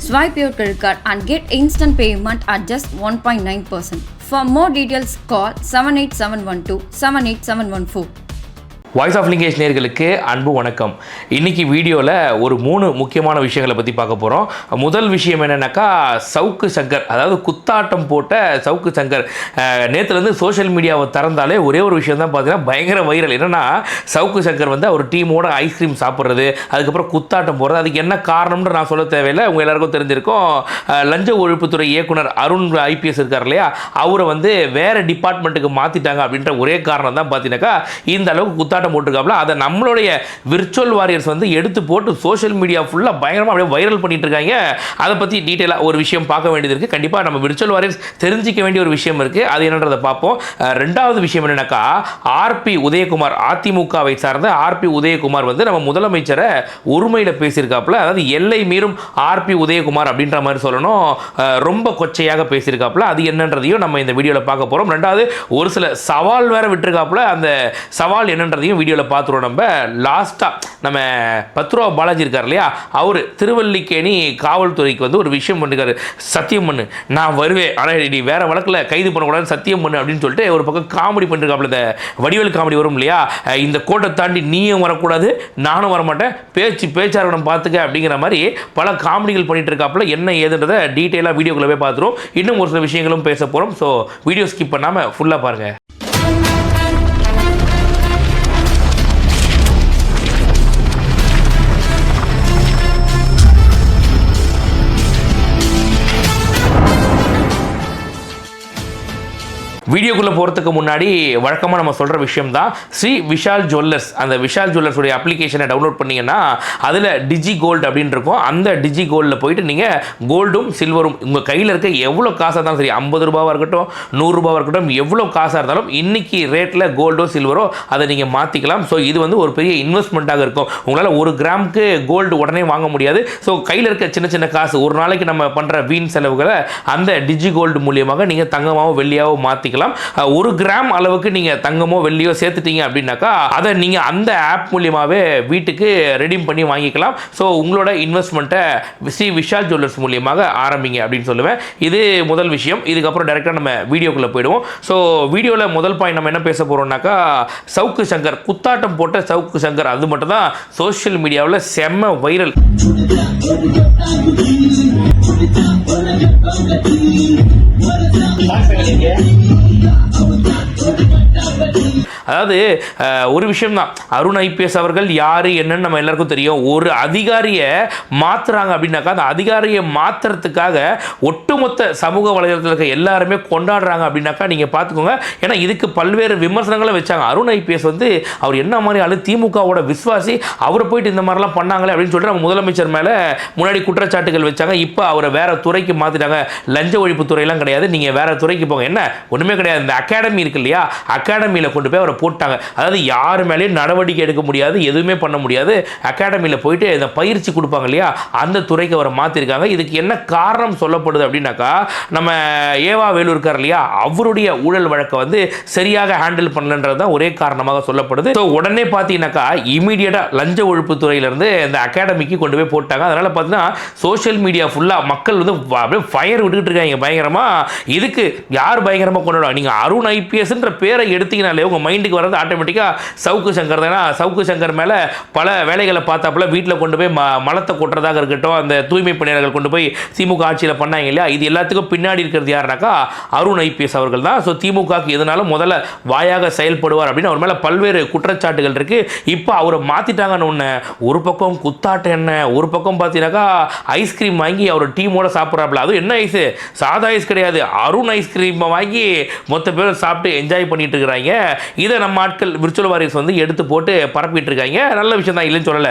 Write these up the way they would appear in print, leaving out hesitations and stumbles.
Swipe your credit card and get instant payment at just 1.9%. For more details, call 78712 78714. Voice of Lingesh நேயர்களுக்கு அன்பு வணக்கம். இன்றைக்கி வீடியோவில் ஒரு 3 முக்கியமான விஷயங்களை பற்றி பார்க்க போகிறோம். முதல் விஷயம் என்னென்னாக்கா சவுக்கு சங்கர், அதாவது குத்தாட்டம் போட்ட சவுக்கு சங்கர் நேற்றுலேருந்து சோஷியல் மீடியாவை திறந்தாலே ஒரே ஒரு விஷயம் தான் பார்த்தீங்கன்னா பயங்கர வைரல். என்னென்னா சவுக்கு சங்கர் வந்து அவர் டீமோட ஐஸ்கிரீம் சாப்பிட்றது, அதுக்கப்புறம் குத்தாட்டம் போடுறது. அதுக்கு என்ன காரணம்னு நான் சொல்ல தேவையில்லை, உங்கள் எல்லாருக்கும் தெரிஞ்சிருக்கும். லஞ்ச ஒழிப்புத்துறை இயக்குனர் அருண் ஐபிஎஸ் இருக்கார் இல்லையா, அவரை வந்து வேறு டிபார்ட்மெண்ட்டுக்கு மாற்றிட்டாங்க அப்படின்ற ஒரே காரணம் தான் பார்த்தீங்கன்னாக்கா இந்த அளவுக்கு குத்தாட்டம் போட்டுருக்காப்ல. அதை நம்மளுடைய விர்ச்சுவல் வாரியர்ஸ் வந்து எடுத்து போட்டு சோஷியல் மீடியா ஃபுல்லாக பயங்கரமாக அப்படியே வைரல் பண்ணிட்டு இருக்காங்க. அதை பற்றி டீட்டெயிலாக ஒரு விஷயம் பார்க்க வேண்டியது இருக்குது. கண்டிப்பாக நம்ம விர்ச்சுவல் வாரியர்ஸ் தெரிஞ்சிக்க வேண்டிய ஒரு விஷயம் இருக்குது. அது என்னன்றதை பார்ப்போம். ரெண்டாவது விஷயம் என்னன்னாக்கா ஆர்பி உதயகுமார், அதிமுகவை சார்ந்த ஆர்பி உதயகுமார் வந்து நம்ம முதலமைச்சரை ஒருமையில் பேசியிருக்காப்புல. அதாவது எல்லை மீறும் ஆர்பி உதயகுமார் அப்படின்ற மாதிரி சொல்லணும், ரொம்ப கொச்சையாக பேசியிருக்காப்புல. அது என்னன்றதையும் நம்ம இந்த வீடியோவில் பார்க்க போகிறோம். ரெண்டாவது ஒரு சில சவால் வேற விட்டுருக்காப்புல. அந்த சவால் என்னன்றதையும் வீடியோவில் பார்த்துருவோம். நம்ம லாஸ்ட்டாக நம்ம 10 ரூபா பாலாஜி இருக்கார் இல்லையா, அவர் திருவல்லிக்கேணி காவல்துறைக்கு வந்து ஒரு விஷயம் பண்ணிருக்காரு. சத்தியம் பண்ணு, நான் வருவேன், ஆனால் நீ வேற வழக்கில் கைது பண்ணக்கூடாது, சத்தியம் பண்ணு அப்படின்னு சொல்லிட்டு ஒரு பக்கம் காமெடி பண்ணிருக்காப்புல. இந்த வடிவேல் காமெடி வரும் இல்லையா, இந்த கோட்டை தாண்டி நீயும் வரக்கூடாது நானும் வரமாட்டேன், பேச்சாளர்களை பார்த்துக்க அப்படிங்கிற மாதிரி பல காமெடிகள் பண்ணிட்டு இருக்காப்புல. என்ன ஏதுன்றதை டீட்டெயிலாக வீடியோக்குள்ளே போய் பார்த்துருவோம். இன்னும் ஒரு சில விஷயங்களும் பேச போகிறோம். ஸோ வீடியோ ஸ்கிப் பண்ணாமல் ஃபுல்லாக பாருங்கள். வீடியோக்குள்ளே போகிறதுக்கு முன்னாடி வழக்கமாக நம்ம சொல்கிற விஷயம் தான் ஸ்ரீ விஷால் ஜுவல்லர்ஸ். அந்த விஷால் ஜுவல்லர்ஸுடைய அப்ளிகேஷனை டவுன்லோட் பண்ணிங்கன்னா அதில் டிஜி கோல்டு அப்படின்னு இருக்கும். அந்த டிஜி கோல்டில் போயிட்டு நீங்கள் கோல்டும் சில்வரும் உங்கள் கையில் இருக்க எவ்வளோ காசாக இருந்தாலும் சரி, 50 ரூபாவாக இருக்கட்டும் 100 ரூபாவாக இருக்கட்டும், எவ்வளோ காசாக இருந்தாலும் இன்றைக்கி ரேட்டில் கோல்டோ சில்வரோ அதை நீங்கள் மாற்றிக்கலாம். ஸோ இது வந்து ஒரு பெரிய இன்வெஸ்ட்மெண்ட்டாக இருக்கும். உங்களால் 1 கிராமுக்கு கோல்டு உடனே வாங்க முடியாது. ஸோ கையில் இருக்க சின்ன சின்ன காசு, ஒரு நாளைக்கு நம்ம பண்ணுற வீண் செலவுகளை அந்த டிஜி கோல்டு மூலியமாக நீங்கள் தங்கமாவோ வெள்ளியாவோ மாற்றிக்கலாம். 1 கிராம் அளவுக்கு நீங்க தங்கமோ வெள்ளியோ சேர்த்துட்டீங்க அப்படின்னாக்கா அதை நீங்க அந்த ஆப் மூலியமாவே வீட்டுக்கு ரெடீம் பண்ணி வாங்கிக்கலாம். ஸோ உங்களோட இன்வெஸ்ட்மெண்ட்டை ஸ்ரீ விஷால் ஜுவல்லர்ஸ் மூலியமாக ஆரம்பிங்க அப்படின்னு சொல்லுவேன். இது முதல் விஷயம். இதுக்கப்புறம் டைரெக்டாக நம்ம வீடியோக்குள்ளே போயிடுவோம். ஸோ வீடியோவில் முதல் பாயிண்ட் நம்ம என்ன பேச போகிறோம்னாக்கா சவுக்கு சங்கர், குத்தாட்டம் போட்ட சவுக்கு சங்கர். அது மட்டும் தான் சோஷியல் மீடியாவில் செம்ம வைரல். அதாவது ஒரு விஷயம் தான், அருண் ஐபிஎஸ் அவர்கள் யாரு என்னன்னு நம்ம எல்லாருக்கும் தெரியும். ஒரு அதிகாரியை மாத்துறாங்க அப்படின்னாக்கா அந்த அதிகாரியை மாத்துறதுக்காக ஒட்டுமொத்த சமூக வலைதளத்தில் இருக்க எல்லாருமே கொண்டாடுறாங்க அப்படின்னாக்கா நீங்க பார்த்துக்கோங்க. ஏன்னா இதுக்கு பல்வேறு விமர்சனங்களும் வச்சாங்க. அருண் ஐபிஎஸ் வந்து அவர் என்ன மாதிரி ஆளு, திமுகவோட விசுவாசி, அவரை போயிட்டு இந்த மாதிரிலாம் பண்ணாங்களே அப்படின்னு சொல்லிட்டு நம்ம முதலமைச்சர் மேலே முன்னாடி குற்றச்சாட்டுகள் வச்சாங்க. இப்போ அவரை வேற துறைக்கு மாற்றிட்டாங்க. லஞ்ச ஒழிப்பு துறையெல்லாம் கிடையாது, நீங்கள் வேற துறைக்கு போங்க. என்ன ஒன்றுமே கிடையாது. இந்த அகாடமி இருக்கு இல்லையா, அகாடமியில் கொண்டு போய் அவரை போட்டாங்க. அதாவது யார் மேலேயும் நடவடிக்கை எடுக்க முடியாது, எதுவுமே பண்ண முடியாது. அகாடமியில் போயிட்டு இந்த பயிற்சி கொடுப்பாங்க இல்லையா, அந்த துறைக்கு அவரை மாற்றிருக்காங்க. இதுக்கு என்ன காரணம் சொல்லப்படுது அப்படின்னாக்கா நம்ம ஏவா வேலு இருக்கார் இல்லையா, அவருடைய ஊழல் வழக்கை வந்து சரியாக ஹேண்டில் பண்ணலன்றது தான் ஒரே காரணமாக சொல்லப்படுது. ஸோ உடனே பார்த்தீங்கன்னாக்கா இமீடியட்டாக லஞ்ச ஒழிப்பு துறையிலேருந்து இந்த அகாடமிக்கு கொண்டு போய் போட்டாங்க. அதனால் பார்த்தீங்கன்னா சோஷியல் மீடியா ஃபுல்லாக மக்கள் வந்து அப்படியே ஃபயர் விட்டுக்கிட்டு இருக்காங்க பயங்கரமாக. இதுக்கு யார் பயங்கரமாக கொண்டாடுவாங்க? நீங்கள் அருண் ஐபிஎஸ்ன்ற பேரை எடுத்தீங்கனாலே உங்கள் மைண்டுக்கு வர்றது ஆட்டோமேட்டிக்காக சவுக்கு சங்கர் தானே. சவுக்கு சங்கர் மேலே பல வேலைகளை பார்த்தாப்புல வீட்டில் கொண்டு போய் மலத்தை கொட்டுறதாக இருக்கட்டும், அந்த தூய்மை பணியாளர்கள் கொண்டு போய் திமுக ஆட்சியில் பண்ணாங்க இல்லையா, இது எல்லாத்துக்கும் பின்னாடி இருக்கிறது யாருனாக்கா அருண் ஐபிஎஸ் அவர்கள் தான். ஸோ திமுகக்கு எதுனாலும் முதல்ல வாயாக செயல்படுவார் அப்படின்னு அவர் மேலே பல்வேறு குற்றச்சாட்டுகள் இருக்குது. இப்போ அவரை மாற்றிட்டாங்கன்னு ஒன்று. ஒரு பக்கம் குத்தாட்டம் என்ன, ஒரு பக்கம் பார்த்தீங்கன்னாக்கா ஐஸ்கிரீம் வாங்கி அவர் டீமோட சாப்பிட்றாப்புல. அதுவும் என்ன ஐஸு, சாதா ஐஸ் கிடையாது, அருண் ஐஸ்கிரீமை வாங்கி மொத்த பேர் சாப்பிட்டு என்ஜாய் பண்ணிட்டு இருக்கிறாங்க. இதை நம்ம ஆட்கள் விர்ச்சுவல் வாரியர்ஸ் வந்து எடுத்து போட்டு பரப்பிட்டு இருக்காங்க. நல்ல விஷயம் தான், இல்லைன்னு சொல்லல.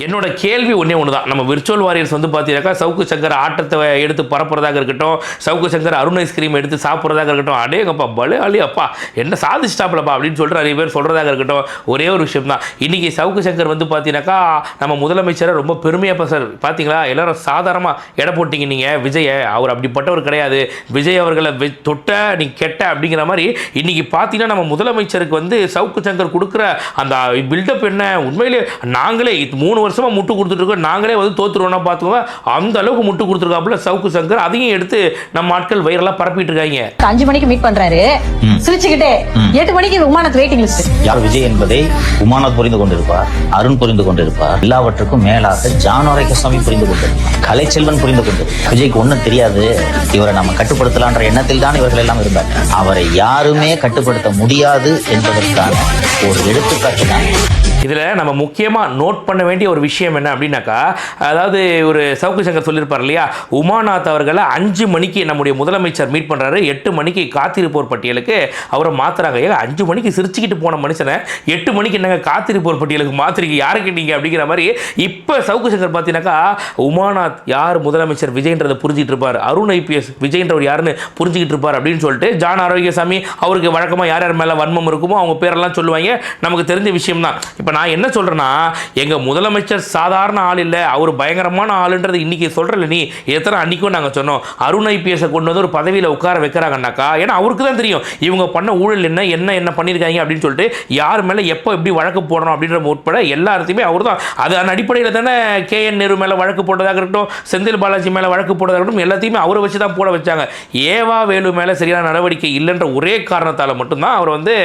என்னோட கேள்வி ஒன்றே ஒன்று தான். நம்ம விர்ச்சுவல் வாரியர்ஸ் வந்து பார்த்தீங்கன்னாக்கா சவுக்கு சங்கர் ஆட்டத்தை எடுத்து பரப்புறதாக இருக்கட்டும், சவுக்கு சங்கர் அருண் ஐஸ்கிரீம் எடுத்து சாப்பிட்றதாக இருக்கட்டும், அடேங்கப்பா பலே அழி அப்பா என்ன சாதிச்சிட்டாப்லப்பா அப்படின்னு சொல்லிட்டு நிறைய பேர் சொல்கிறதாக இருக்கட்டும். ஒரே ஒரு விஷயம் தான், இன்றைக்கி சவுக்கு சங்கர் வந்து பார்த்தீங்கன்னாக்கா நம்ம முதலமைச்சரை ரொம்ப பெருமையாக பேசுகிறார். பார்த்தீங்களா, எல்லாரும் சாதாரணமாக எடை போட்டிங்க நீங்கள் விஜயை, அவர் அப்படிப்பட்டவர் கிடையாது, விஜய் அவர்களை தொட்ட நீ கெட்ட அப்படிங்கிற மாதிரி. இன்றைக்கி பார்த்தீங்கன்னா நம்ம முதலமைச்சருக்கு வந்து சவுக்கு சங்கர் கொடுக்குற அந்த பில்டப் என்ன, உண்மையிலே நாங்களே 3 வருஷமாக முட்டு கொடுத்துட்ருக்கோம், நாங்களே வந்து தோற்றுருவோம்னா பார்த்துக்கோங்க, அந்த அளவுக்கு முட்டு கொடுத்துருக்காப்புல சவுக்கு சங்கர். அதையும் எடுத்து நம்ம ஆட்கள் வைரலாக பரப்பிட்டு இருக்காங்க. 5 மணிக்கு மீட் பண்றாரு சிரிச்சுக்கிட்டே, 8 மணிக்கு விமானத்து வெயிட்டிங் லிஸ்ட். யார் விஜய் என்பதை உமாநாத் புரிந்து கொண்டிருப்பார், அருண் புரிந்து கொண்டிருப்பார், எல்லாவற்றுக்கும் மேலாக ஜானோரேகசாமி புரிந்து கொண்டிருப்பார், கலைச்செல்வன் புரிந்து கொண்டிருப்பார். விஜய்க்கு ஒன்றும் தெரியாது, இவரை நம்ம கட்டுப்படுத்தலான்ற எண்ணத்தில் தான் இவர்கள் எல்லாம் இருந்தார். அவரை யாருமே கட்டுப்படுத்த முடியாது என்பதற்கான ஒரு எடுத்துக்காட்டு தான். இதில் நம்ம முக்கியமாக நோட் பண்ண வேண்டிய ஒரு விஷயம் என்ன அப்படின்னாக்கா, அதாவது ஒரு சவுக்கு சங்கர் சொல்லியிருப்பார் இல்லையா, உமாநாத் அவர்களை 5 மணிக்கு நம்முடைய முதலமைச்சர் மீட் பண்ணுறாரு, 8 மணிக்கு காத்திருப்போர் பட்டியலுக்கு அவரை மாற்றுறாங்க. ஏங்க 5 மணிக்கு சிரிச்சுக்கிட்டு போன மனுஷனை 8 மணிக்கு என்னங்க காத்திருப்போர் பட்டியலுக்கு மாற்றுறீங்க, யாருக்கு நீங்கள் அப்படிங்கிற மாதிரி. இப்போ சவுக்கு சங்கர் பார்த்தீங்கன்னாக்கா உமாநாத் யார் முதலமைச்சர் விஜய்ன்றதை புரிஞ்சிட்டு இருப்பார், அருண் ஐபிஎஸ் விஜய்ன்றவர் யாருன்னு புரிஞ்சுக்கிட்டு இருப்பார் அப்படின்னு சொல்லிட்டு ஜான் ஆரோக்கியசாமி அவருக்கு வழக்கமாக யார் யார் மேலே வன்மம் இருக்குமோ அவங்க பேரெல்லாம் சொல்லுவாங்க. நமக்கு தெரிஞ்ச விஷயம் தான். இப்போ நான் என்ன சொல்கிறேன்னா, எங்கள் முதலமைச்சர் சாதாரண ஆள் இல்லை, அவர் பயங்கரமான ஆளுன்றது இன்றைக்கி சொல்கிறல நீ, எத்தனை அன்றைக்கும் நாங்கள் சொன்னோம். அருண் ஐபிஎஸை கொண்டு வந்து ஒரு பதவியில் உட்கார வைக்கிறாங்கன்னாக்கா, ஏன்னா அவருக்கு தான் தெரியும் இவங்க பண்ண ஊழல் என்ன பண்ணியிருக்காங்க அப்படின்னு சொல்லிட்டு, யார் மேலே எப்போ எப்படி வழக்கு போடணும் அப்படின்ற உட்பட எல்லாத்தையுமே அவர் தான். அதன் அடிப்படையில் தானே KN நேரு மேலே வழக்கு போட்டதாக இருக்கட்டும், செந்தில் பாலாஜி மேலே வழக்கு போட்டதாக இருக்கட்டும், எல்லாத்தையுமே அவரை வச்சு தான் போட வச்சாங்க. ஏவா வேலு மேலே சரியான நடவடிக்கை இல்லைன்ற ஒரே காரணத்தால் மட்டும்தான் அவர் வந்து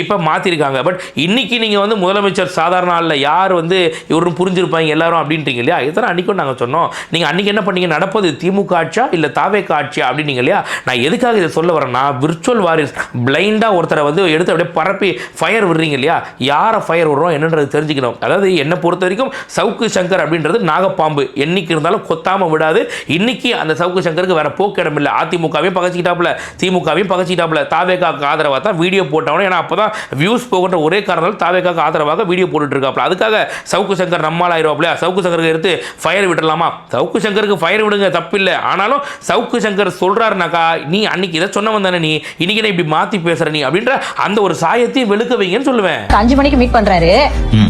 இப்போ மாற்றிருக்காங்க. பட் இன்னைக்கு நீங்கள் வந்து முதலமைச்சர் சாதாரண ஆளில் யார் வந்து இவரும் புரிஞ்சிருப்பாங்க எல்லாரும் அப்படின்றீங்க இல்லையா, இதெல்லாம் அன்றைக்கும் நாங்கள் சொன்னோம். நீங்கள் அன்றைக்கி என்ன பண்ணீங்க, நடப்பது திமுக ஆட்சியா இல்லை தாவேக ஆட்சியா அப்படின்னீங்க இல்லையா. நான் எதுக்காக இதை சொல்ல வரேன்னா, விர்ச்சுவல் வாரியர்ஸ் பிளைண்டாக ஒருத்தரை வந்து எடுத்து அப்படியே பரப்பி ஃபயர் விடுறீங்க இல்லையா, யாரை ஃபயர் விடுறோம் என்னன்றது தெரிஞ்சுக்கணும். அதாவது என்னை பொறுத்த வரைக்கும் சவுக்கு சங்கர் அப்படின்றது நாகப்பாம்பு, என்னைக்கு இருந்தாலும் கொத்தாமல் விடாது. இன்னைக்கு அந்த சவுக்கு சங்கருக்கு வேற போக்கு இடம் இல்லை. அதிமுகவையும் பகச்சிக்கிட்டாப்புல, திமுகவையும் பகச்சிக்கிட்டாப்புல, தாவேகாக்கு ஆதரவாக தான் வீடியோ போட்டவனே. ஏன்னா அப்போ தான் வியூஸ் போகின்ற ஒரே காரணத்தால் தாவேகாக்கு ஆதரவாக வீடியோ போட்டுட்டு இருக்காப்புல. அதுக்காக சவுக்கு சங்கர் நம்மால் ஆயிடுவாப்லையா, சவுக்கு சங்கருக்கு எடுத்து ஃபயர் விடலாமா? சவுக்கு சங்கருக்கு ஃபயர் விடுங்க, தப்பில்லை. ஆனாலும் சவுக்கு சங்கர் சொல்றாருனாக்கா, நீ அன்னைக்கு இதை சொன்னவன் தானே, நீ இன்னைக்கு இப்படி மாற்றி பேசுற நீ அப்படின்ற அந்த ஒரு சாயத்தையும் வெளுக்க வைங்கன்னு சொல்லுவேன். 5 மணிக்கு மீட் பண்றாரு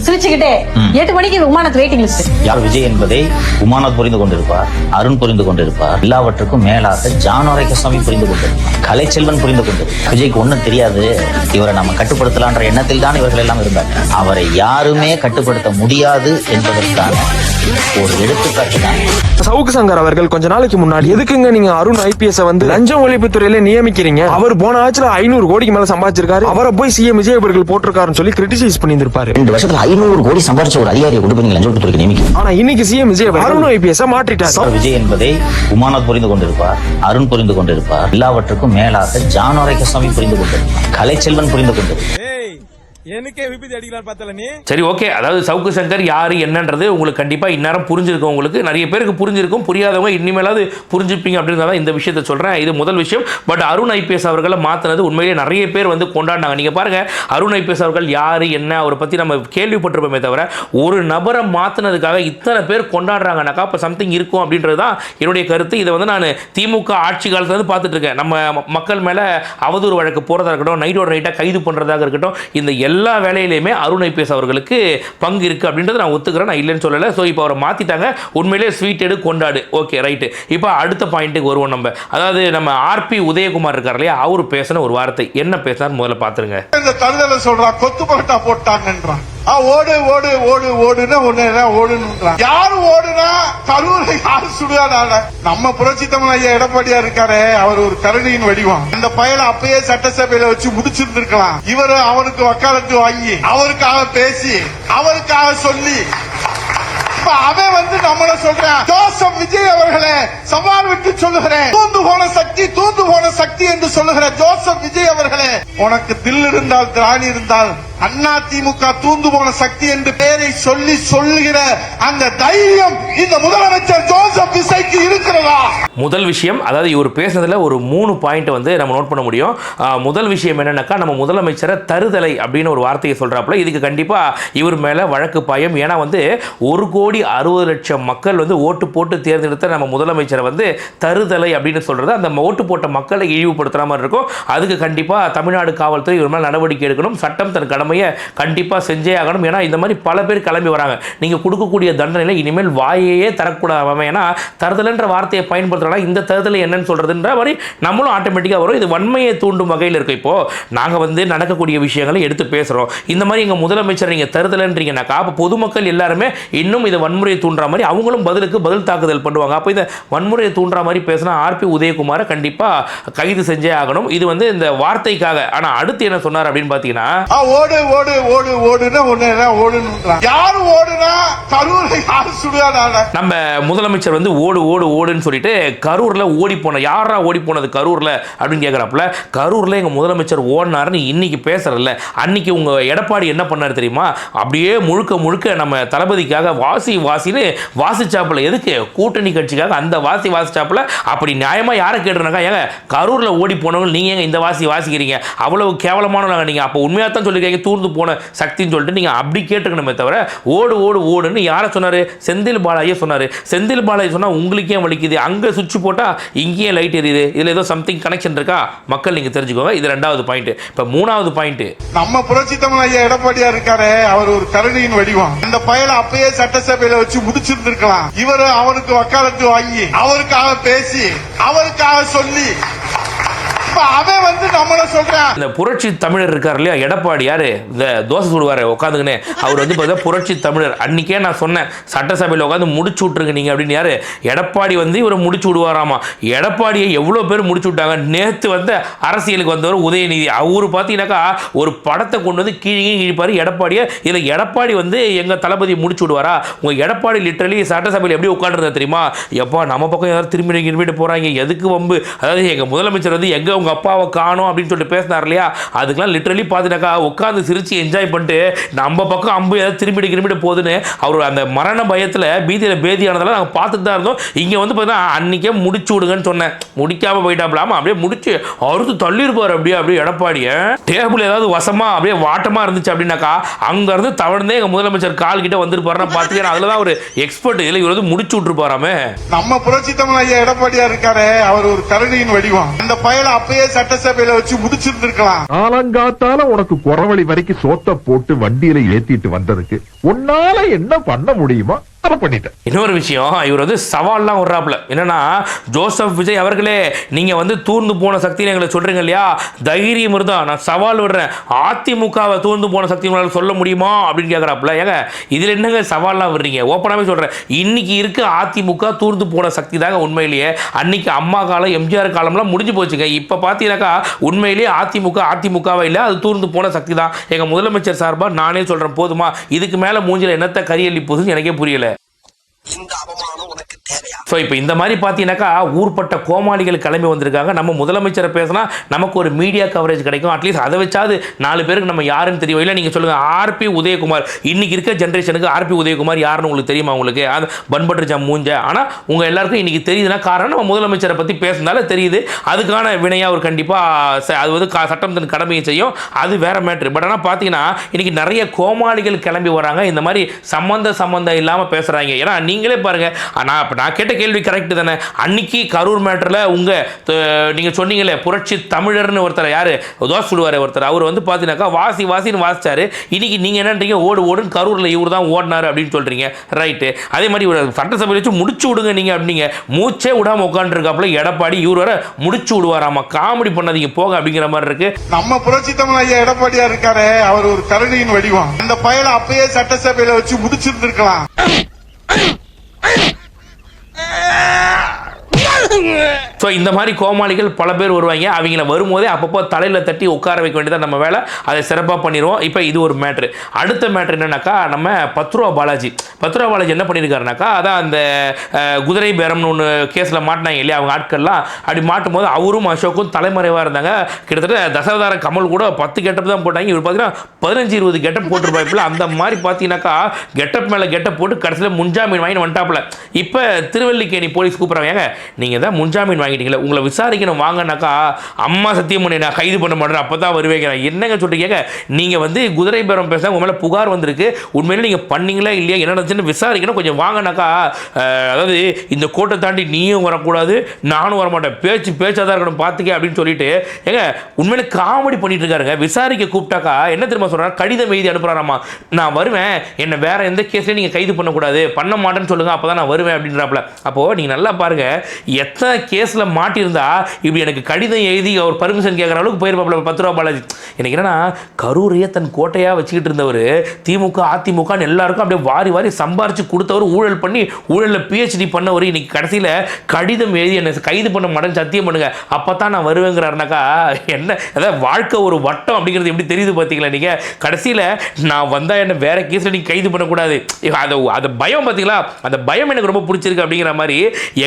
சிரிச்சுக்கிட்டே, 8 மணிக்கு விமானத்து வெயிட்டிங் லிஸ்ட். யார் விஜய் என்பதை உமாநாத் புரிந்து கொண்டிருப்பார், அருண் புரிந்து கொண்டிருப்பார், எல்லாவற்றுக்கும் மேலாக ஜானோரேகசாமி புரிந்து கொண்டிருப்பார், கலைச்செல்வன் புரிந்து கொண்டிருப்பார். விஜய்க்கு ஒன்றும் தெரியாது, இவரை நம்ம கட்டுப்படுத்தலான்ற எண்ணத்தில் தான் இவர்கள் எல்லாம் இருந்தார். அவரை யாருமே கட்டுப்படுத்த முடியாது என்பதற்கான ஒரு எடுத்துக்காட்டு தான். சவுக்கு சங்கர் அவர்கள் கொஞ்ச நாளைக்கு முன்னாடி, எதுக்குங்க நீங்க அருண் ஐபிஎஸ் வந்து லஞ்சம் ஒழிப்பு துறையில நியமிக்கிறீங்க, அவர் போன ஆட்சியில 500 கோடிக்கு மேல சம்பாதிச்சிருக்காரு, அவரை போய் சிஎம் விஜய் அவர்கள் போட்டிருக்காருன்னு சொல்லி கிரிட்டிசைஸ் பண்ணியிருப்பாரு. 2 வருஷத்துல 500 கோடி சம்பாதிச்ச ஒரு அதிகாரியை கொண்டு போய் நீங்க லஞ்சம் ஒழிப்பு துறைக்கு நியமிக்கிறீங்க. ஆனா இன்னைக்கு சிஎம் விஜய் அருண் ஐபிஎஸ் மாற்றிட்டார். விஜய் என்பதை உமாநாத் புரிந்து கொண்டிருப்பார், அருண் புரிந்து கொண்டிருப்பார், எல்லாவற்றுக்கும் மேலாக ஜானோரேகசாமி புரிந்து கொண்டிருப்பார், கலைச்செல்வன் புரிந்து கொண்டிருப்பார். சரி, ஓகே. அதாவது சவுக்கு சங்கர் யாரு என்னன்றது உங்களுக்கு கண்டிப்பா இந்நேரம் புரிஞ்சிருக்கும். உங்களுக்கு நிறைய பேருக்கு புரிஞ்சிருக்கும், புரியாதவங்க இனிமேலாவது புரிஞ்சுப்பீங்க அப்படின்றத இந்த விஷயத்தை சொல்றேன். இது முதல் விஷயம். பட் அருண் ஐபிஎஸ் அவர்களை மாத்தினது உண்மையிலேயே நிறைய பேர் வந்து கொண்டாடினாங்க. நீங்க பாருங்க, அருண் ஐபிஎஸ் அவர்கள் யாரு என்ன அவரை பத்தி நம்ம கேள்விப்பட்டிருப்போமே தவிர, ஒரு நபரை மாத்தினதுக்காக இத்தனை பேர் கொண்டாடுறாங்கனாக்கா அப்ப சம்திங் இருக்கும் அப்படின்றது தான் என்னுடைய கருத்து. இதை வந்து நான் திமுக ஆட்சி காலத்துல இருந்து பார்த்துட்டு இருக்கேன். நம்ம மக்கள் மேல அவதூறு வழக்கு போறதா இருக்கட்டும், நைட்டோட நைட்டா கைது பண்றதாக இருக்கட்டும், இந்த எல்லா வேலையிலையுமே அருண் ஐபிஎஸ் அவர்களுக்கு பங்கு இருக்கு அப்படின்றத நான் ஒத்துக்கிறேன், நான் இல்லைன்னு சொல்லலை. ஸோ இப்போ அவரை மாத்திட்டாங்க, உண்மையிலேயே ஸ்வீட் எடு கொண்டாடு. Okay, right. இப்போ அடுத்த பாயிண்ட்டுக்கு வருவோம் நம்ம. அதாவது நம்ம RP உதயகுமார் இருக்கார் இல்லையா, அவரு பேசின ஒரு வார்த்தை என்ன பேசினார் முதல்ல பாத்துருங்க. இந்த தருதலை சொல்றான், கொத்து பரோட்டா போட்டாங்கன்றான். ஓடு ஓடு ஓடு ஓடுன்னு ஒண்ணு ஓடுன்றான். யாரு ஓடுனா கரூரை யாரு சுடுகாடு? நம்ம புரட்சி தமிழ் ஐயா எடப்பாடியார் இருக்காரு, அவர் ஒரு கருணையின் வடிவம். அந்த பயலை அப்பயே சட்டசபையில வச்சு முடிச்சிருந்திருக்கலாம். இவரு அவனுக்கு வக்காலத்து வாங்கி, அவருக்காக பேசி, அவருக்காக சொல்லி, அவன் வந்து நம்மள சொல்றான். ஜோசப் விஜய் அவர்களே, சவால் விட்டு சொல்லுகிறேன், தூந்து போன சக்தி என்று சொல்லுகிற ஜோசப் விஜய் அவர்களே, உனக்கு தில் இருந்தால் திராணி இருந்தால் அதிமுக தூந்து போன சக்தி என்று பெயரை சொல்லி சொல்லுகிற அந்த தைரியம் இந்த முதலமைச்சர் ஜோசப் விசைக்கு இருக்கிறதா? முதல் விஷயம், அதாவது இவர் பேசுனதுல ஒரு 3 பாயிண்ட் வந்து நம்ம நோட் பண்ண முடியும். முதல் விஷயம் என்னன்னாக்கா, நம்ம முதலமைச்சரை தருதலை அப்படின்னு ஒரு வார்த்தையை சொல்றாப்புல. இதுக்கு கண்டிப்பா இவர் மேல வழக்கு பாயம். ஏன்னா வந்து 1,60,00,000 மக்கள் வந்து ஓட்டு போட்டு தேர்ந்தெடுத்த நம்ம முதலமைச்சரை வந்து தருதலை அப்படின்னு சொல்றது அந்த ஓட்டு போட்ட மக்களை இழிவுபடுத்துற மாதிரி இருக்கும். அதுக்கு கண்டிப்பா தமிழ்நாடு காவல்துறை இவர் மேல நடவடிக்கை எடுக்கணும். சட்டம் தன் கடமையை கண்டிப்பா செஞ்சே ஆகணும். ஏன்னா இந்த மாதிரி பல பேர் கிளம்பி வராங்க. நீங்க கொடுக்கக்கூடிய தண்டனையில இனிமேல் வாயையே தரக்கூடாது. ஏன்னா தருதல்ன்ற வார்த்தையை பயன்படுத்துறா இந்த தருதலை என்னன்னு சொல்றதுன்ற மாதிரி நம்மளும் ஆட்டோமேட்டிக்கா வரும். இது வன்மையை தூண்டும் வகையில் இருக்கு. இப்போ நாங்க வந்து நடக்கக்கூடிய விஷயங்களை எடுத்து பேசுறோம். இந்த மாதிரி எங்க முதலமைச்சர் நீங்க தருதல்ன்றீங்கன்னாக்கா அப்ப பொதுமக்கள் எல்லாருமே இன்னும் இதை வன்முறையை தூண்டுற மாதிரி அவங்களும் பதில் தாக்குதல் பண்ணுவாங்க. அப்ப இந்த வன்முறையை தூண்டுற மாதிரி பேசினா ஆர்பி உதயகுமாரை கண்டிப்பா கைது செஞ்சே ஆகணும். இது வந்து இந்த வார்த்தைக்காக. ஆனா அடுத்து என்ன சொன்னார் அப்படின்னு பாத்தீங்கன்னா, ஓடு ஓடு ஓடு ஓடுன்னு ஓடுன்றான். யாரு ஓடுனா கரூரை யாரு சுடுகாடால? நம்ம முதலமைச்சர் வந்து ஓடு ஓடு ஓடுன்னு சொல்லிட்டு கரூர்ல ஓடி போன யாரா ஓடி போனது கரூர்ல அப்படின்னு கேட்கறாப்புல. கரூர்ல எங்க முதலமைச்சர் ஓடினாருன்னு இன்னைக்கு பேசுறல. அன்னைக்கு உங்க எடப்பாடி என்ன பண்ணாரு தெரியுமா? அப்படியே முழுக்க முழுக்க நம்ம தளபதிக்காக வாசின்னு வாசிச்சாப்புல. எதுக்கு? கூட்டணி கட்சிக்காக அந்த வாசிச்சாப்புல. அப்படி நியாயமா யாரை கேட்டுருனாக்கா, ஏங்க கரூர்ல ஓடி போனவங்க நீங்க எங்க இந்த வாசிக்கிறீங்க? அவ்வளவு கேவலமானவங்க நீங்க. அப்போ உண்மையா தான் சொல்லிருக்கீங்க தூர்ந்து போன சக்தின்னு சொல்லிட்டு நீங்க அப்படி கேட்டுக்கணுமே தவிர ஓடு ஓடு ஓடுன்னு யாரை சொன்னாரு? செந்தில் பாலாஜியை சொன்னாரு. செந்தில் பாலாஜி சொன்னா உங்களுக்கே வலிக்குது, அங்க சுவிட்ச் போட்டா இங்கேயே லைட் எரியுது. இதுல ஏதோ சம்திங் கனெக்ஷன் இருக்கா? மக்கள் நீங்க தெரிஞ்சுக்கோங்க. இது 2வது பாயிண்ட். இப்ப 3வது பாயிண்ட், நம்ம புரட்சி தமிழ் ஐயா எடப்பாடியா இருக்காரு, அவர் ஒரு கருணையின் வடிவம். இந்த பயலை அப்பயே சட்டசபையில வச்சு முடிச்சிருந்திருக்கலாம். இவரு அவனுக்கு வக்காலத்து வாங்கி அவருக்காக பேசி அவருக்காக சொல்லி அவன் வந்து நம்மள சொல்றான். இந்த புரட்சி தமிழர் இருக்காரு இல்லையா எடப்பாடி, யாரு இந்த தோசை சுடுவாரு உட்காந்துக்கினே, அவர் வந்து பார்த்தா புரட்சி தமிழர். அன்னைக்கே நான் சொன்னேன் சட்டசபையில் உட்காந்து முடிச்சு விட்டுருங்க நீங்க அப்படின்னு. யாரு? எடப்பாடி வந்து இவரை முடிச்சு விடுவாராமா. எடப்பாடியை எவ்வளோ பேர் முடிச்சு விட்டாங்க. நேற்று வந்து அரசியலுக்கு வந்தவர் உதயநிதி, அவரு பார்த்தீங்கன்னாக்கா ஒரு படத்தை கொண்டு வந்து கீழே இழிப்பாரு எடப்பாடியை. இதில் எடப்பாடி வந்து எங்க தளபதி முடிச்சு விடுவாரா? உங்க எடப்பாடி லிட்டரலி சட்டசபையில் எப்படி உட்காந்துருந்தா தெரியுமா? எப்பா நம்ம பக்கம் யாரும் திரும்பி போறாங்க, எதுக்கு வம்பு? அதாவது எங்க முதலமைச்சர் வந்து எங்க உங்க அப்பாவை காணோம் அப்படின்னு சொல்லிட்டு பேசினார் இல்லையா, அதுக்கெல்லாம் லிட்டரலி பார்த்துட்டாக்கா உட்காந்து சிரிச்சு என்ஜாய் பண்ணிட்டு நம்ம பக்கம் அம்பு ஏதாவது திரும்பிட்டு போகுதுன்னு அவர் அந்த மரண பயத்தில் பேதியானதெல்லாம் நாங்கள் பார்த்துட்டு தான் இருந்தோம். இங்கே வந்து பார்த்தீங்கன்னா அன்னைக்கே முடிச்சு விடுங்கன்னு சொன்னேன், முடிக்காம போயிட்டாப்லாமா அப்படியே முடிச்சு அறுத்து தள்ளியிருப்பார். அப்படியே எடப்பாடியை டேபிள் ஏதாவது வசமா அப்படியே வாட்டமா இருந்துச்சு அப்படின்னாக்கா அங்க இருந்து தவழ்ந்தே எங்க முதலமைச்சர் கால் கிட்ட வந்திருப்பாருன்னா பார்த்துக்கேன். அதுல தான் ஒரு எக்ஸ்பர்ட் இல்லை, இவர் வந்து முடிச்சு விட்டுருப்பாராமே. நம்ம புரட்சி தமிழ் ஐயா எடப்பாடியா இருக்காரு, அவர் ஒரு கருணையின் வடிவம். இந்த பயலை அப்பயே சட்டசபையில வச்சு முடிச்சிருந்திருக்கலாம். காலங்காத்தால உனக்கு குறவழி வரைக்கும் சோத்த போட்டு வண்டியில ஏத்திட்டு வந்ததுக்கு உன்னால என்ன பண்ண முடியுமா அதை பண்ணிட்டேன். இன்னொரு விஷயம், இவர் வந்து சவால்லாம் விடுறாப்புல. என்னன்னா ஜோசப் விஜய் அவர்களே, நீங்க வந்து தூர்ந்து போன சக்தின்னு எங்களை சொல்றீங்க இல்லையா, தைரியம் இருந்தா நான் சவால் விடுறேன், அதிமுகவை தூர்ந்து போன சக்தி உங்களால் சொல்ல முடியுமா அப்படின்னு கேட்கறாப்புல. ஏங்க இதுல என்னங்க சவால்லாம் விடுறீங்க? ஓப்பனாவே சொல்றேன், இன்னைக்கு இருக்க அதிமுக தூர்ந்து போன சக்தி தாங்க உண்மையிலேயே. அன்னைக்கு அம்மா காலம் எம்ஜிஆர் காலம்லாம் முடிஞ்சு போச்சுங்க. இப்ப பாத்தீங்கன்னாக்கா உண்மையிலேயே அதிமுகவே இல்லை, அது தூர்ந்து போன சக்தி தான். எங்க முதலமைச்சர் சார்பா நானே சொல்றேன், போதுமா? இதுக்கு மேல மூஞ்சில என்னத்த கரியல்லி போகுதுன்னு எனக்கே புரியல. ஸோ இப்போ இந்த மாதிரி பார்த்தீங்கன்னாக்கா ஊர்பட்ட கோமாளிகள் கிளம்பி வந்திருக்காங்க. நம்ம முதலமைச்சரை பேசினா நமக்கு ஒரு மீடியா கவரேஜ் கிடைக்கும். அட்லீஸ்ட் அதை வச்சாது 4 பேருக்கு நம்ம யாருன்னு தெரியும். இல்லை நீங்கள் சொல்லுங்கள், ஆர்பி உதயகுமார், இன்னைக்கு இருக்க ஜென்ரேஷனுக்கு ஆர்பி உதயகுமார் யாருன்னு உங்களுக்கு தெரியுமா? உங்களுக்கு அது பண்பட்டு மூஞ்ச. ஆனால் உங்கள் எல்லாருக்கும் இன்னைக்கு தெரியுதுன்னா காரணம் நம்ம முதலமைச்சரை பற்றி பேசினால தெரியுது. அதுக்கான வினையாக அவர் கண்டிப்பாக அது வந்து சட்டம் தன் கடமையை செய்யும், அது வேற மேட்ரு. பட் ஆனால் பார்த்தீங்கன்னா இன்னைக்கு நிறைய கோமாளிகள் கிளம்பி வராங்க, இந்த மாதிரி சம்பந்தம் இல்லாமல் பேசுகிறாங்க. ஏன்னா நீங்களே பாருங்க, நான் கேட்ட கேள்வி கரெக்ட் தானே? அன்னைக்கு கரூர் மேட்டர்ல நீங்க சொன்னீங்களே புரட்சி தமிழர்னு ஒருத்தர், யாரு தோசை சுடுவாரு ஒருத்தர், அவர் வந்து பாத்தீங்கன்னாக்கா வாசின்னு வாசிச்சாரு. இன்னைக்கு நீங்க என்னன்றீங்க, ஓடுன்னு கரூர்ல இவர் தான் ஓடினாரு அப்படின்னு சொல்றீங்க. ரைட்டு. அதே மாதிரி ஒரு சட்டசபையில் வச்சு முடிச்சு விடுங்க நீங்க அப்படிங்க. மூச்சே விடாம உட்காந்துருக்காப்புல எடப்பாடி, இவர் வர முடிச்சு விடுவாராமா. காமெடி பண்ணாதீங்க போக அப்படிங்கிற மாதிரி இருக்கு. நம்ம புரட்சி தமிழ் ஐயா எடப்பாடியா இருக்காரு, அவர் ஒரு கருணையின் வடிவம். இந்த பயலை அப்பயே சட்டசபையில வச்சு முடிச்சிருந்திருக்கலாம். ஸோ இந்த மாதிரி கோமாளிகள் பல பேர் வருவாங்க. அவங்கள வரும்போதே அப்பப்போ தலையில் தட்டி உட்கார வைக்க வேண்டியதான் நம்ம வேலை. அதை சிறப்பாக பண்ணிடுவோம். இப்போ இது ஒரு மேட்ரு. அடுத்த மேட்ரு என்னன்னாக்கா, நம்ம 10 ரூபா பாலாஜி என்ன பண்ணியிருக்காருனாக்கா, அதான் அந்த குதிரை பேரம்னு ஒன்று கேஸில் மாட்டினாங்க இல்லையா அவங்க ஆட்கள்லாம். அப்படி மாட்டும் போது அவரும் அசோக்கும் தலைமறைவாக இருந்தாங்க. கிட்டத்தட்ட தசாவதார கமல் கூட 10 கெட்டப் தான் போட்டாங்க. இவர் பார்த்தீங்கன்னா 15-20 கெட்டப் போட்டிருப்பாப்பில். அந்த மாதிரி பார்த்தீங்கன்னாக்கா கெட்டப் மேலே கெட்டப் போட்டு கடைசியில் முன்ஜாமீன் வாங்கி வந்துட்டாப்புல. இப்போ திருவல்லிக்கேணி போலீஸ் கூப்பிட்றாங்க, நீங்கள் தான் முன்ஜாமீன் வாங்கிட்டீங்களே, உங்களை விசாரிக்கணும் வாங்கினாக்கா, அம்மா சத்தியம் பண்ணி நான் கைது பண்ண மாட்டேன், அப்போ தான் வருவேங்க. என்னங்க சொல்லிட்டு நீங்கள் வந்து குதிரை பேரம் பேச உங்க மேலே புகார் வந்திருக்கு, உண்மையிலே நீங்கள் பண்ணீங்களா இல்லையா, என்ன நடந்துச்சுன்னு விசாரிக்கணும், கொஞ்சம் வாங்கினாக்கா, அதாவது இந்த கோட்டை தாண்டி நீயும் வரக்கூடாது நானும் வரமாட்டேன், பேச்சாக தான் இருக்கணும் பார்த்துக்க அப்படின்னு சொல்லிட்டு உண்மையிலே காமெடி பண்ணிட்டு இருக்காருங்க. விசாரிக்க கூப்பிட்டாக்கா என்ன தெரியுமா சொல்கிறார், கடிதம் எழுதி அனுப்புகிறாராமா, நான் வருவேன், என்னை வேற எந்த கேஸ்லையும் நீங்கள் கைது பண்ணக்கூடாது, பண்ண மாட்டேன்னு சொல்லுங்கள், அப்போ தான் நான் வருவேன் அப்படின்றாப்புல. அப்போது நீங்கள் நல்லா பாருங்கள், எத்தனை கேஸில் மாட்டியிருந்தா இப்படி எனக்கு கடிதம் எழுதி அவர் பர்மிஷன் கேட்குற அளவுக்கு போயிருப்பாப்புல 10 ரூபா பாலாஜி. எனக்கு என்னன்னா, கரூரையே தன் கோட்டையாக வச்சுக்கிட்டு இருந்தவர், திமுக அதிமுகன்னு எல்லாருக்கும் அப்படியே வாரி வாரி சம்பாரிச்சு கொடுத்தவர், ஊழல் பண்ணி ஊழலில் PhD பண்ணவர், இன்னைக்கு கடைசியில் கடிதம் எழுதி என்னை கைது பண்ண மாட்டேன்னு சத்தியம் பண்ணுங்க, அப்போ தான் நான் வருவேங்கிறாருனாக்கா என்ன, அதாவது வாழ்க்கை ஒரு வட்டம் அப்படிங்கிறது எப்படி தெரியுது பார்த்தீங்களா நீங்கள். கடைசியில் நான் வந்தால் என்ன வேற கேஸில் நீங்கள் கைது பண்ணக்கூடாது, அது பயம் பார்த்தீங்களா, அந்த பயம் எனக்கு ரொம்ப பிடிச்சிருக்கு அப்படிங்கிற மாதிரி.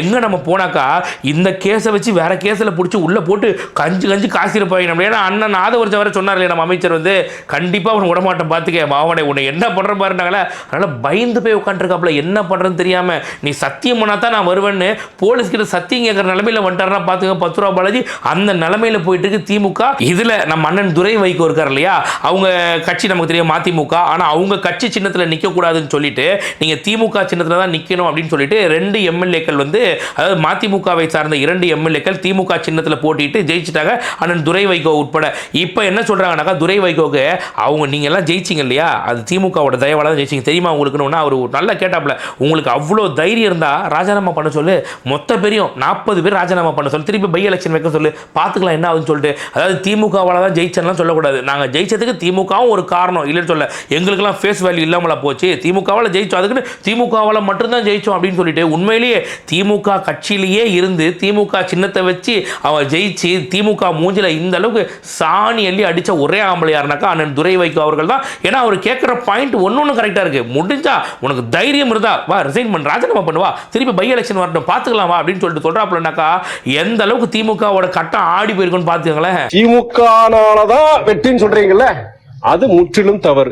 எங்கே நம்ம போனாக்கா இந்த கேஸை வச்சு வேற கேஸில் பிடிச்சி உள்ளே போட்டு கஞ்சி காசிருப்பாங்க நம்ம. ஏன்னா அண்ணன் ஆதவர்ச்ச வர சொன்னார் இல்லையா நம்ம அமைச்சர் வந்து, கண்டிப்பாக அவனை விடமாட்டேன் பார்த்துக்க மாவனை, உன்னை என்ன பண்ணுற பாருனாங்களே. அதனால் பயந்து போய் உட்காந்துருக்காப்புல, என்ன பண்ணுறதுன்னு தெரியாமல். நீ சத்தியம் பண்ணா தான் நான் வருவேன்னு போலீஸ்கிட்ட சத்தியம் கேட்குற நிலமையில் வந்துட்டாருன்னா பார்த்துக்க 10 ரூபா பாலாஜி. அந்த நிலமையில் போயிட்டு இருக்கு திமுக. இதில் நம்ம அண்ணன் துரை வைகோ இருக்கார் இல்லையா, அவங்க கட்சி நமக்கு தெரியும் மதிமுக, ஆனால் அவங்க கட்சி சின்னத்தில் நிற்கக்கூடாதுன்னு சொல்லிட்டு நீங்கள் திமுக சின்னத்தில் தான் நிற்கணும் அப்படின்னு சொல்லிட்டு 2 எம்எல்ஏக்கள் வந்து, அதாவது மதிமுகவை சார்ந்த 2 எம்எல்ஏக்கள் திமுக சின்னத்தில் போட்டிட்டு ஜெயிச்சிட்டாங்க, அண்ணன் துரை வைகோ உட்பட. இப்போ என்ன சொல்கிறாங்கனாக்கா, துரை வைகோக்கு அவங்க நீங்கள் எல்லாம் ஜெயிச்சிங்க இல்லையா, அது திமுகவோட தயவால தான் ஜெயிச்சிங்க தெரியுமா உங்களுக்குன்னு. அவர் நல்லா கேட்டாப்புல, உங்களுக்கு அவ்வளோ தைரியம் இருந்தால் ராஜினாமா பண்ண சொல்லு, மொத்த பேரையும் 40 பேர் ராஜினாமா பண்ண சொல்லு, திருப்பி பை எலெக்ஷன் வைக்க சொல்லு, பார்த்துக்கலாம் என்ன ஆகுதுன்னு சொல்லிட்டு. அதாவது திமுகவால் தான் ஜெயிச்சேன்லாம் சொல்லக்கூடாது, நாங்கள் ஜெயிச்சதுக்கு திமுகவும் ஒரு காரணம் இல்லைன்னு சொல்ல, எங்களுக்கெல்லாம் ஃபேஸ் வேல்யூ இல்லாமலா போச்சு, திமுகவால் ஜெயிச்சோம், அதுக்குன்னு திமுகவால் மட்டும்தான் ஜெயிச்சோம் அப்படின்னு சொல்லிட்டு, உண்மையிலேயே திமுக கட்சியிலேயே இருந்து திமுக சின்னத்தை வச்சு அவன் ஜெயிச்சு திமுக மூஞ்சில இந்த அளவுக்கு சாணி அள்ளி அடித்த ஒரே ஆம்பளையாருனாக்கா அண்ணன் துரை வைகோ அவர்கள் தான். ஏன்னா அவர் கேட்குற பாயிண்ட் ஒன்று கரெக்டாக இருக்குது, முடிஞ்சா உனக்கு தைரியம் இருந்தா வா ரிசைன் பண்ண, ராஜினாமா பண்ணுவா, திருப்பி பை எலெக்ஷன் வரட்டும் பார்த்துக்கலாம் வா அப்படின்னு சொல்லிட்டு சொல்கிறாப்புலனாக்கா எந்த அளவுக்கு திமுகவோட கட்டம் ஆடி போயிருக்குன்னு பார்த்துக்கங்களேன். திமுகனாலதான் வெற்றின்னு சொல்றீங்கல்ல, அது முற்றிலும் தவறு.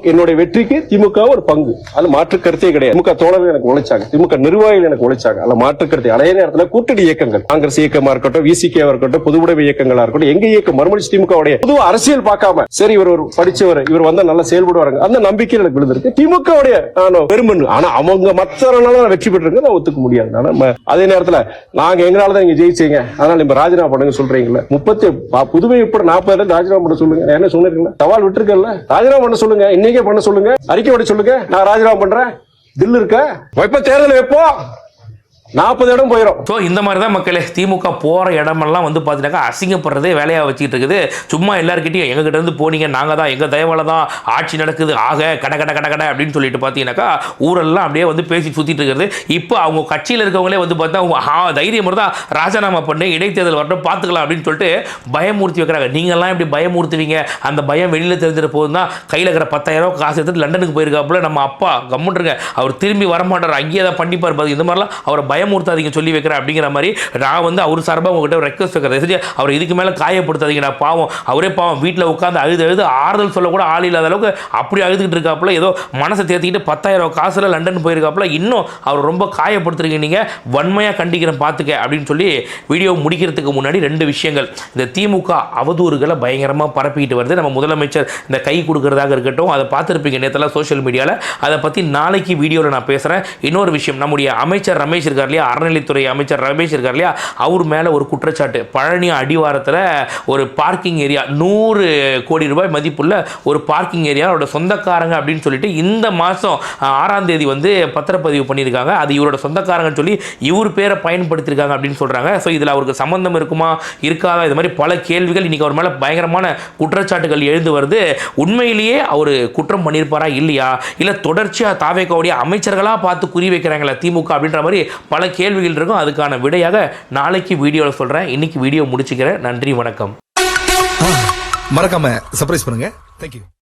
என்னுடைய வெற்றிக்கு திமுக ஒரு பங்கு, அது மாற்று கருத்தே கிடையாது. திமுக தோழர்கள் எனக்கு உழைச்சாங்க, திமுக நிர்வாகிகள் எனக்கு உழைச்சாங்க, அதுல மாற்று கருத்து. அதே நேரத்தில் கூட்டணி இயக்கங்கள், காங்கிரஸ் இயக்கமா இருக்கட்டும், விசிகேவா இருக்கட்டும், பொதுவுடைமை இயக்கங்களா இருக்கட்டும், எங்க இயக்கம் மறுமலர்ச்சி திமுகவுடைய பொது அரசியல் பார்க்காம, சரி இவர் ஒரு படிச்சவர், இவர் வந்தா நல்லா செயல்படுவாங்க, அந்த நம்பிக்கை எனக்கு விழுந்திருக்கு. திமுகவுடைய பெருமண்ணு, ஆனா அவங்க மற்றவர்களால வெற்றி பெற்றிருக்க நான் ஒத்துக்க முடியாது. அதே நேரத்தில் நாங்க எங்களாலதான் நீங்க ஜெயிச்சீங்க, அதனால நீங்க ராஜினாமா பண்ணுங்க சொல்றீங்களா, புதுவை உட்பட 40 ராஜினாமா பண்ண சொல்லுங்க, என்ன சொன்னீங்களா, சவால் விட்டு ராஜினாமா பண்ண சொல்லுங்க, இன்னைக்கே பண்ண சொல்லுங்க, அறிக்கை விட சொல்லுங்க, நான் ராஜினாமா பண்றேன், தில் இருக்க இப்ப தேர்தல் வைப்போம், 40 இடம் போயிடும். ஸோ இந்த மாதிரி தான் மக்களே திமுக போகிற இடமெல்லாம் வந்து பார்த்தீங்கன்னாக்கா அசிங்கப்படுறதே வேலையாக வச்சுக்கிட்டு இருக்குது. சும்மா எல்லாருக்கிட்டையும் எங்ககிட்ட இருந்து போனீங்க, நாங்கள் தான் எங்கள் தயவால தான் ஆட்சி நடக்குது, ஆக கடை அப்படின்னு சொல்லிட்டு பார்த்தீங்கன்னாக்கா ஊரெல்லாம் அப்படியே வந்து பேசி சுற்றிட்டு இருக்கிறது. இப்போ அவங்க கட்சியில் இருக்கவங்களே வந்து பார்த்தா தைரியம் இருந்தால் ராஜினாமா பண்ணி இடைத்தேர்தல் வரட்டும் பார்த்துக்கலாம் அப்படின்னு சொல்லிட்டு பயமூர்த்தி வைக்கிறாங்க. நீங்கள்லாம் இப்படி பயமூர்த்துவீங்க, அந்த பயம் வெளியில் தெரிஞ்சிட போதும் தான். கையில் இருக்கிற 10,000 காசு எடுத்துட்டு லண்டனுக்கு போயிருக்காப்புல நம்ம அப்பா கம்முன்றுங்க, அவர் திரும்பி வரமாட்டார், அங்கேயே தான் பண்ணிப்பார். இந்த மாதிரிலாம் அவரை பயமுறுத்தாதீங்க சொல்லி வைக்கிறேன் அப்படிங்கிற மாதிரி நான் வந்து அவர் சார்பாக உங்ககிட்ட ரெக்வஸ்ட் வைக்கிறேன். அவர் இதுக்கு மேலே காயப்படுத்தாதீங்க, நான் பாவம், அவரே பாவம் வீட்டில் உட்காந்து அழுது ஆறுதல் சொல்லக்கூட ஆள் இல்லாத அளவுக்கு அப்படி அழுதுகிட்டு இருக்காப்புல. ஏதோ மனசை தேர்த்திக்கிட்டு 10,000 காசுல லண்டன் போயிருக்காப்புல. இன்னும் அவர் ரொம்ப காயப்படுத்துறீங்க, நீங்கள் வன்மையாக கண்டிக்கிறேன் பார்த்துக்க அப்படின்னு சொல்லி வீடியோ முடிக்கிறதுக்கு முன்னாடி 2 விஷயங்கள். இந்த திமுக அவதூறுகளை பயங்கரமாக பரப்பிக்கிட்டு வருது. நம்ம முதலமைச்சர் இந்த கை கொடுக்கறதாக இருக்கட்டும், அதை பார்த்துருப்பீங்க நேற்றெல்லாம் சோஷியல் மீடியாவில். அதை பற்றி நாளைக்கு வீடியோவில் நான் பேசுகிறேன். இன்னொரு விஷயம், நம்முடைய அமைச்சர் ரமேஷ் இருக்கார் இல்லையா, அறநிலைத்துறை அமைச்சர் ரமேஷ் இருக்கார் இல்லையா, அவர் மேலே ஒரு குற்றச்சாட்டு. பழனி அடிவாரத்தில் ஒரு பார்க்கிங் ஏரியா 100 கோடி ரூபாய் மதிப்புள்ள ஒரு பார்க்கிங் ஏரியா அவரோட சொந்தக்காரங்க அப்படின்னு சொல்லிட்டு இந்த மாதம் 6ஆம் தேதி வந்து பத்திரப்பதிவு பண்ணியிருக்காங்க. அது இவரோட சொந்தக்காரங்கன்னு சொல்லி இவர் பேரை பயன்படுத்தியிருக்காங்க அப்படின்னு சொல்கிறாங்க. ஸோ இதில் அவருக்கு சம்பந்தம் இருக்குமா இருக்காதா, இது மாதிரி பல கேள்விகள் இன்றைக்கி அவர் மேலே பயங்கரமான குற்றச்சாட்டுகள் எழுந்து வருது. உண்மையிலேயே அவர் குற்றம் பண்ணியிருப்பாரா இல்லையா, இல்லை தொடர்ச்சியாக தாவேக்காவுடைய அமைச்சர்களாக பார்த்து குறி வைக்கிறாங்களா திமுக அப்படின்ற மாதிரி பல பல கேள்விகள் இருக்கும். அதுக்கான விடையாக நாளைக்கு வீடியோவில் சொல்கிறேன். இன்னைக்கு வீடியோ முடிச்சுக்கிறேன். நன்றி, வணக்கம். மறக்காம சர்ப்ரைஸ் பண்ணுங்க. தேங்க்யூ.